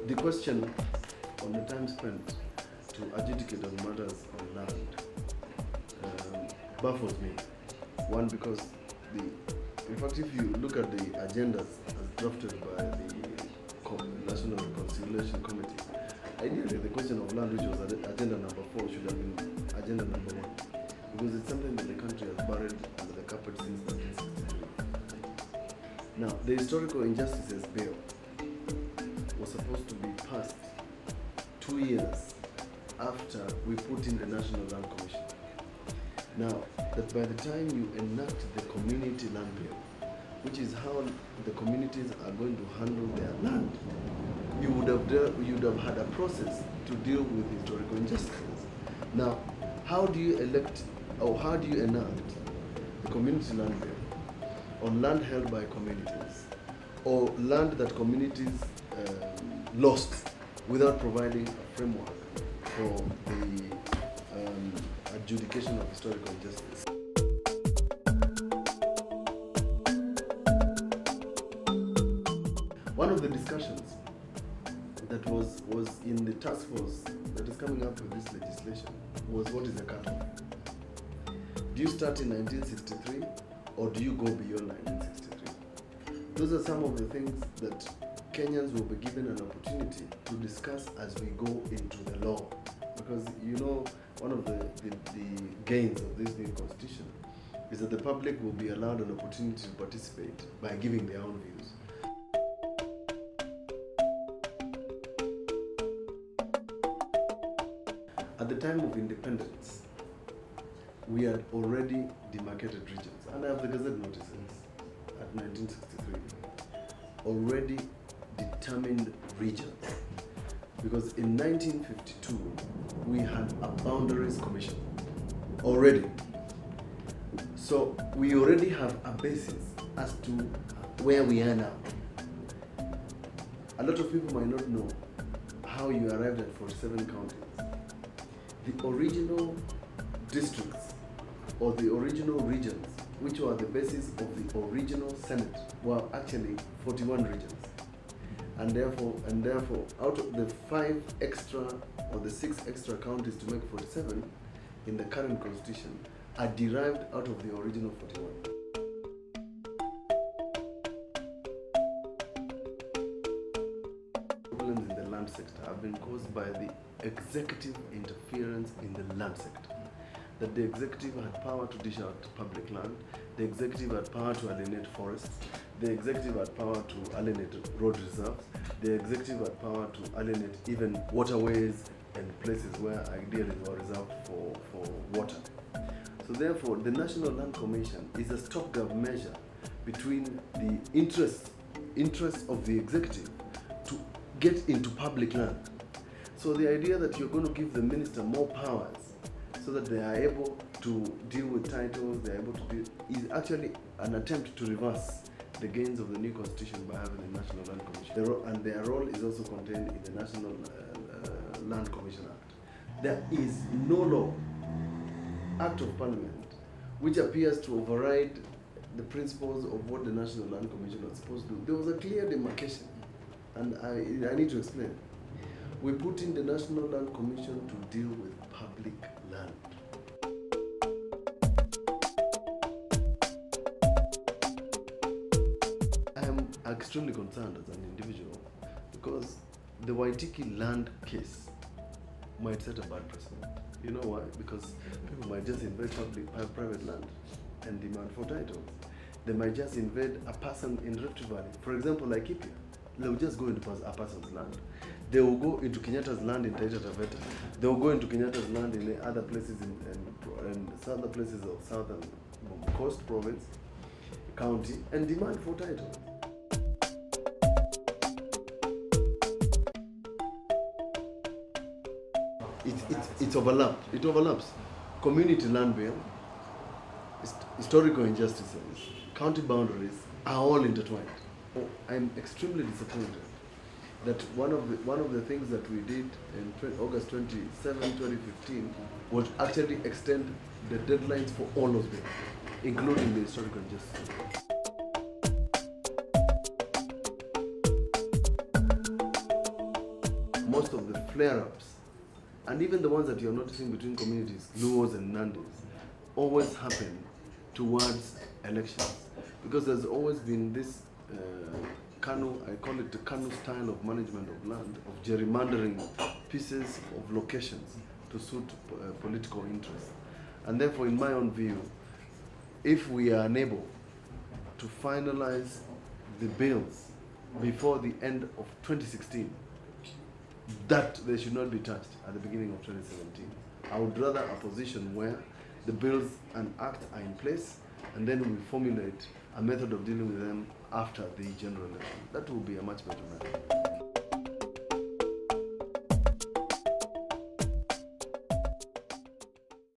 The question on the time spent to adjudicate on matters on land baffles me. One, because in fact, if you look at the agendas as drafted by the National Reconciliation Committee, ideally the question of land, which was agenda number 4, should have been agenda number 1, because it's something that the country has buried under the carpet since 1963. Now, the historical injustices bill was supposed to be passed 2 years after we put in the National Land Commission. Now, that by the time you enact the community land bill, which is how the communities are going to handle their land, you would have had a process to deal with historical injustices. Now, how do you elect, or how do you enact the community land bill on land held by communities, or land that communities lost, without providing a framework for the adjudication of historical injustice? One of the discussions that was in the task force that is coming up with this legislation was, what is the cutoff? Do you start in 1963 or do you go beyond 1963? Those are some of the things that Kenyans will be given an opportunity to discuss as we go into the law. Because one of the gains of this new constitution is that the public will be allowed an opportunity to participate by giving their own views. At the time of independence, we had already demarcated regions, and I have the Gazette notices at 1963, already determined regions. Because in 1952, we had a boundaries commission already. So we already have a basis as to where we are now. A lot of people might not know how you arrived at 47 counties. The original districts or the original regions, which were the basis of the original Senate, were actually 41 regions. And therefore, out of the 5 extra or the 6 extra counties to make 47 in the current constitution are derived out of the original 41. Problems in the land sector have been caused by the executive interference in the land sector. That the executive had power to dish out public land, the executive had power to alienate forests, the executive had power to alienate road reserves, the executive had power to alienate even waterways and places where ideally were reserved for water. So therefore, the National Land Commission is a stopgap measure between the interests of the executive to get into public land. So the idea that you're going to give the minister more powers so that they are able to deal with titles, they are able to deal, is actually an attempt to reverse the gains of the new constitution by having the National Land Commission. And their role is also contained in the National Land Commission Act. There is no law, Act of Parliament, which appears to override the principles of what the National Land Commission was supposed to do. There was a clear demarcation, and I need to explain. We put in the National Land Commission to deal with public land. I am extremely concerned as an individual because the Waitiki land case might set a bad precedent. You know why? Because people might just invade private land and demand for titles. They might just invade a person in Rift Valley. For example, like Ipia. They'll just go into a person's land. They will go into Kenyatta's land in Taita Taveta. They will go into Kenyatta's land in other places and other places of southern coast province, county, and demand for title. It's overlapped. It overlaps. Community land bill, historical injustices, county boundaries are all intertwined. I'm extremely disappointed that one of the things that we did in August 27, 2015 was actually extend the deadlines for all of them, including the historical injustice. most of the flare-ups, and even the ones that you're noticing between communities, Luos and Nandis, always happen towards elections. Because there's always been this Kanu, I call it the Kanu style of management of land, of gerrymandering pieces of locations to suit political interests. And therefore, in my own view, if we are unable to finalize the bills before the end of 2016, that they should not be touched at the beginning of 2017. I would rather a position where the bills and act are in place, and then we formulate a method of dealing with them after the general election. That will be a much better method.